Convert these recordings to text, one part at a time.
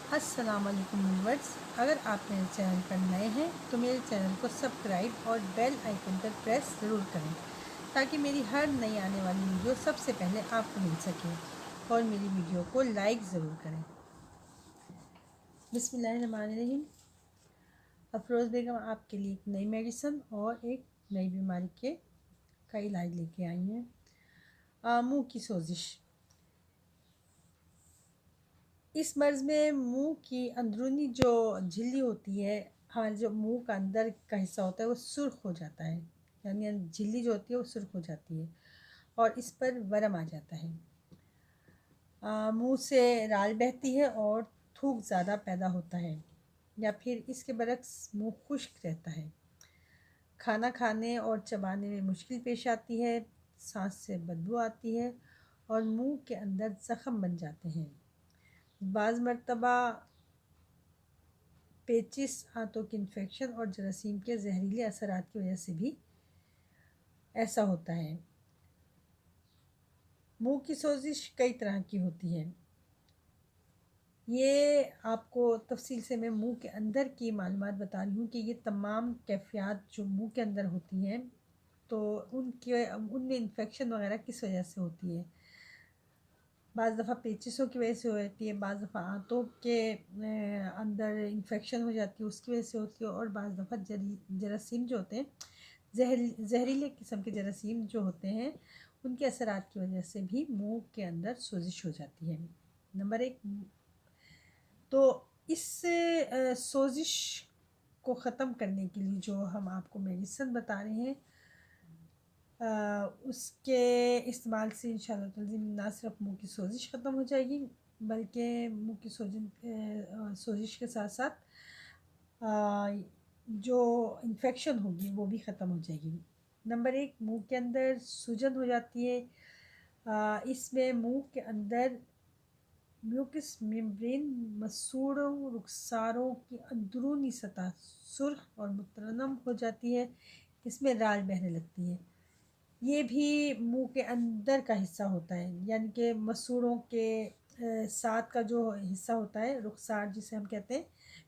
السلام علیکم ویورز، اگر آپ میرے چینل پر نئے ہیں تو میرے چینل کو سبسکرائب اور بیل آئیکن پر پریس ضرور کریں تاکہ میری ہر نئی آنے والی ویڈیو سب سے پہلے آپ کو مل سکے، اور میری ویڈیو کو لائک ضرور کریں۔ بسم اللہ الرحمن الرحیم۔ افروز بیگم آپ کے لیے ایک نئی میڈیسن اور ایک نئی بیماری کے کا علاج لے کے آئی ہیں۔ منہ کی سوزش۔ اس مرض میں منہ کی اندرونی جو جھلی ہوتی ہے، ہمارے جو منہ کا اندر کا حصہ ہوتا ہے وہ سرخ ہو جاتا ہے، یعنی جھلی جو ہوتی ہے وہ سرخ ہو جاتی ہے اور اس پر ورم آ جاتا ہے۔ منہ سے رال بہتی ہے اور تھوک زیادہ پیدا ہوتا ہے، یا پھر اس کے برعکس منہ خشک رہتا ہے۔ کھانا کھانے اور چبانے میں مشکل پیش آتی ہے، سانس سے بدبو آتی ہے اور منہ کے اندر زخم بن جاتے ہیں۔ بعض مرتبہ پیچس، آنتوں کی انفیکشن اور جراثیم کے زہریلے اثرات کی وجہ سے بھی ایسا ہوتا ہے۔ منہ کی سوزش کئی طرح کی ہوتی ہے۔ یہ آپ کو تفصیل سے میں منہ کے اندر کی معلومات بتا رہی ہوں کہ یہ تمام کیفیات جو منہ کے اندر ہوتی ہیں تو ان میں انفیکشن وغیرہ کس وجہ سے ہوتی ہے۔ بعض دفعہ پیچسوں کی وجہ سے ہو جاتی ہے، بعض دفعہ آنتوں کے اندر انفیکشن ہو جاتی ہے اس کی وجہ سے ہوتی ہے، اور بعض دفعہ جراثیم جو ہوتے ہیں، زہریلے قسم کے جراثیم جو ہوتے ہیں ان کے اثرات کی وجہ سے بھی منہ کے اندر سوزش ہو جاتی ہے۔ نمبر 1، تو اس سوزش کو ختم کرنے کے لیے جو ہم آپ کو میڈیسن بتا رہے ہیں، اس کے استعمال سے انشاءاللہ تعالی نہ صرف منہ کی سوزش ختم ہو جائے گی بلکہ منہ کی سوزش کے ساتھ ساتھ جو انفیکشن ہوگی وہ بھی ختم ہو جائے گی۔ نمبر 1، منہ کے اندر سوجن ہو جاتی ہے۔ اس میں منہ کے اندر میوکس میمبرین مسوڑوں رخساروں کی اندرونی سطح سرخ اور مترنم ہو جاتی ہے، اس میں رال بہنے لگتی ہے۔ یہ بھی منہ کے اندر کا حصہ ہوتا ہے، یعنی کہ مسوڑوں کے ساتھ کا جو حصہ ہوتا ہے، رخسار جسے ہم کہتے ہیں،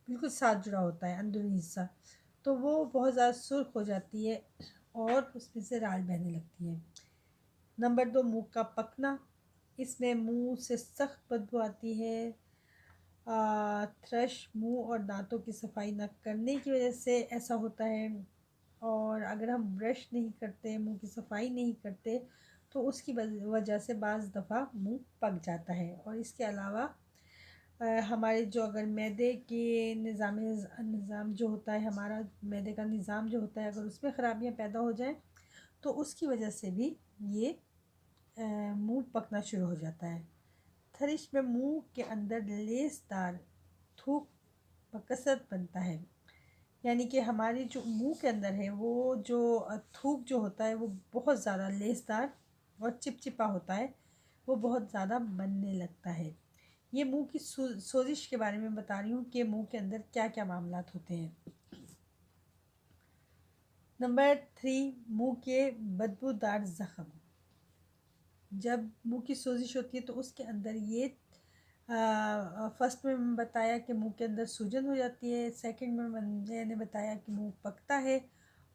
بالکل ساتھ جڑا ہوتا ہے اندرونی حصہ، تو وہ بہت زیادہ سرخ ہو جاتی ہے اور اس میں سے رال بہنے لگتی ہے۔ نمبر 2، منہ کا پکنا۔ اس میں منہ سے سخت بدبو آتی ہے۔ تھرش، منہ اور دانتوں کی صفائی نہ کرنے کی وجہ سے ایسا ہوتا ہے، اور اگر ہم برش نہیں کرتے، منہ کی صفائی نہیں کرتے تو اس کی وجہ سے بعض دفعہ منہ پک جاتا ہے۔ اور اس کے علاوہ ہمارے جو اگر معدے کے نظام جو ہوتا ہے، ہمارا معدے کا نظام جو ہوتا ہے، اگر اس میں خرابیاں پیدا ہو جائیں تو اس کی وجہ سے بھی یہ منہ پکنا شروع ہو جاتا ہے۔ تھرش میں منہ کے اندر لیس دار تھوک بکثرت بنتا ہے، یعنی کہ ہماری جو منہ کے اندر ہے وہ جو تھوک جو ہوتا ہے وہ بہت زیادہ لیس دار اور چپچپا ہوتا ہے، وہ بہت زیادہ بننے لگتا ہے۔ یہ منہ کی سوزش کے بارے میں بتا رہی ہوں کہ منہ کے اندر کیا کیا معاملات ہوتے ہیں۔ نمبر 3، منہ کے بدبودار زخم۔ جب منہ کی سوزش ہوتی ہے تو اس کے اندر یہ فرسٹ میں بتایا کہ منہ کے اندر سوجن ہو جاتی ہے، سیکنڈ میں میں نے بتایا کہ منہ پکتا ہے،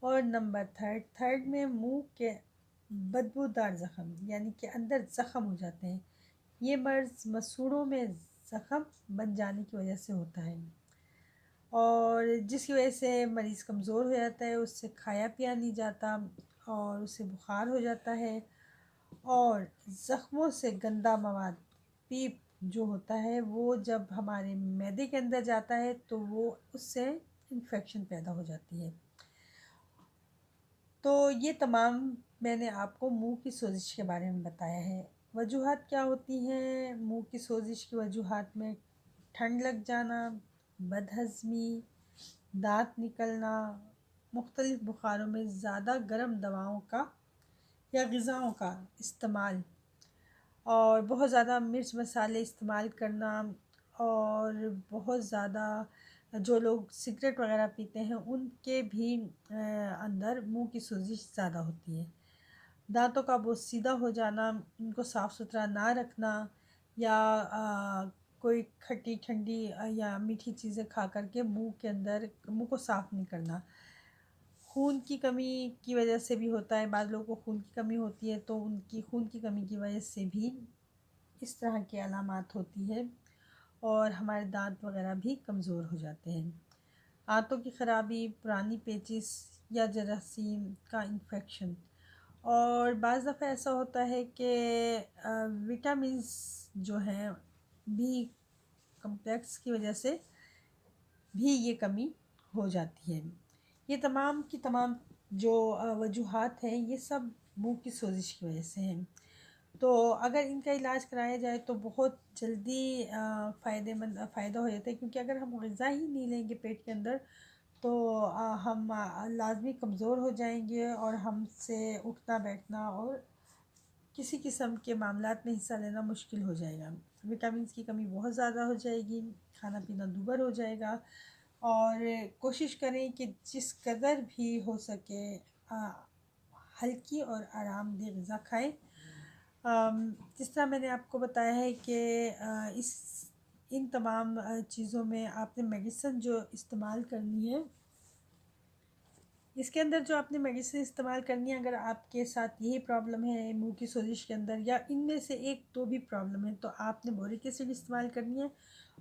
اور نمبر تھرڈ میں منہ کے بدبودار زخم، یعنی کہ اندر زخم ہو جاتے ہیں۔ یہ مرض مسوڑوں میں زخم بن جانے کی وجہ سے ہوتا ہے، اور جس کی وجہ سے مریض کمزور ہو جاتا ہے، اس سے کھایا پیا نہیں جاتا اور اسے بخار ہو جاتا ہے، اور زخموں سے گندا مواد پیپ جو ہوتا ہے وہ جب ہمارے معدے کے اندر جاتا ہے تو وہ اس سے انفیکشن پیدا ہو جاتی ہے۔ تو یہ تمام میں نے آپ کو منہ کی سوزش کے بارے میں بتایا ہے۔ وجوہات کیا ہوتی ہیں منہ کی سوزش کی؟ وجوہات میں ٹھنڈ لگ جانا، بد ہضمی، دانت نکلنا، مختلف بخاروں میں زیادہ گرم دواؤں کا یا غذاؤں کا استعمال، اور بہت زیادہ مرچ مسالے استعمال کرنا، اور بہت زیادہ جو لوگ سگریٹ وغیرہ پیتے ہیں ان کے بھی اندر منہ کی سوزش زیادہ ہوتی ہے۔ دانتوں کا بوسیدہ ہو جانا، ان کو صاف ستھرا نہ رکھنا، یا کوئی کھٹی ٹھنڈی یا میٹھی چیزیں کھا کر کے منہ کو صاف نہیں کرنا۔ خون کی کمی کی وجہ سے بھی ہوتا ہے، بعض لوگوں کو خون کی کمی ہوتی ہے تو ان کی خون کی کمی کی وجہ سے بھی اس طرح کی علامات ہوتی ہے، اور ہمارے دانت وغیرہ بھی کمزور ہو جاتے ہیں۔ دانتوں کی خرابی، پرانی پیچس یا جراثیم کا انفیکشن، اور بعض دفعہ ایسا ہوتا ہے کہ وٹامنس جو ہیں بی کمپلیکس کی وجہ سے بھی یہ کمی ہو جاتی ہے۔ یہ تمام کی تمام جو وجوہات ہیں یہ سب منہ کی سوزش کی وجہ سے ہیں، تو اگر ان کا علاج کرایا جائے تو بہت جلدی فائدہ ہو جاتا ہے، کیونکہ اگر ہم غذا ہی نہیں لیں گے پیٹ کے اندر تو ہم لازمی کمزور ہو جائیں گے، اور ہم سے اٹھنا بیٹھنا اور کسی قسم کے معاملات میں حصہ لینا مشکل ہو جائے گا۔ وٹامنس کی کمی بہت زیادہ ہو جائے گی، کھانا پینا دوبر ہو جائے گا، اور کوشش کریں کہ جس قدر بھی ہو سکے ہلکی اور آرام دہ غذا کھائیں۔ جس طرح میں نے آپ کو بتایا ہے کہ ان تمام چیزوں میں آپ نے میڈیسن جو استعمال کرنی ہے، اس کے اندر جو آپ نے میڈیسن استعمال کرنی ہے، اگر آپ کے ساتھ یہی پرابلم ہے منہ کی سوزش کے اندر، یا ان میں سے ایک دو بھی پرابلم ہے، تو آپ نے بورک ایسڈ استعمال کرنی ہے،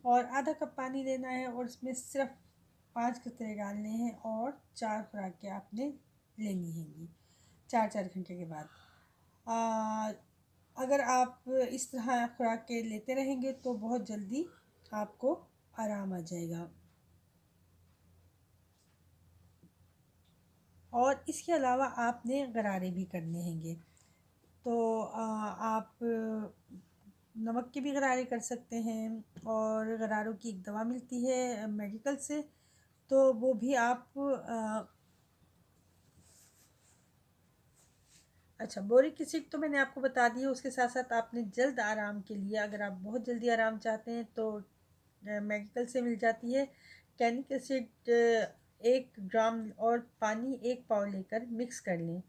اور آدھا کپ پانی لینا ہے، اور اس میں صرف 5 قطرے ڈالنے ہیں، اور 4 خوراکیں آپ نے لینی ہیں گی 4 گھنٹے کے بعد۔ اگر آپ اس طرح خوراکیں لیتے رہیں گے تو بہت جلدی آپ کو آرام آ جائے گا۔ اور اس کے علاوہ آپ نے غرارے بھی کرنے ہیں گے، تو آپ نمک کے بھی غرارے کر سکتے ہیں، اور غراروں کی ایک دوا ملتی ہے میڈیکل سے، تو وہ بھی آپ اچھا بورک ایسڈ تو میں نے آپ کو بتا دی ہے، اس کے ساتھ ساتھ آپ نے جلد آرام کے لیے، اگر آپ بہت جلدی آرام چاہتے ہیں تو میڈیکل سے مل جاتی ہے ٹینک ایسڈ 1 گرام، اور پانی 1 پاؤ لے کر مکس کر لیں،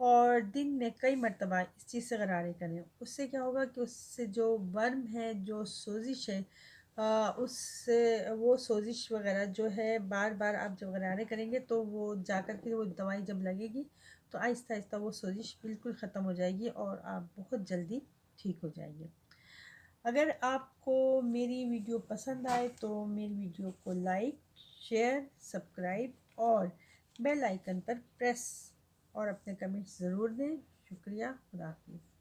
اور دن میں کئی مرتبہ اس چیز سے غرارے کریں۔ اس سے کیا ہوگا کہ اس سے جو ورم ہے، جو سوزش ہے، اس سے وہ سوزش وغیرہ جو ہے، بار بار آپ جب غرارے کریں گے تو وہ جا کر کے وہ دوائی جب لگے گی تو آہستہ آہستہ وہ سوزش بالکل ختم ہو جائے گی، اور آپ بہت جلدی ٹھیک ہو جائیں گے۔ اگر آپ کو میری ویڈیو پسند آئے تو میری ویڈیو کو لائک، شیئر، سبسکرائب اور بیل آئیکن پر پریس، اور اپنے کمنٹس ضرور دیں۔ شکریہ، خدا حافظ۔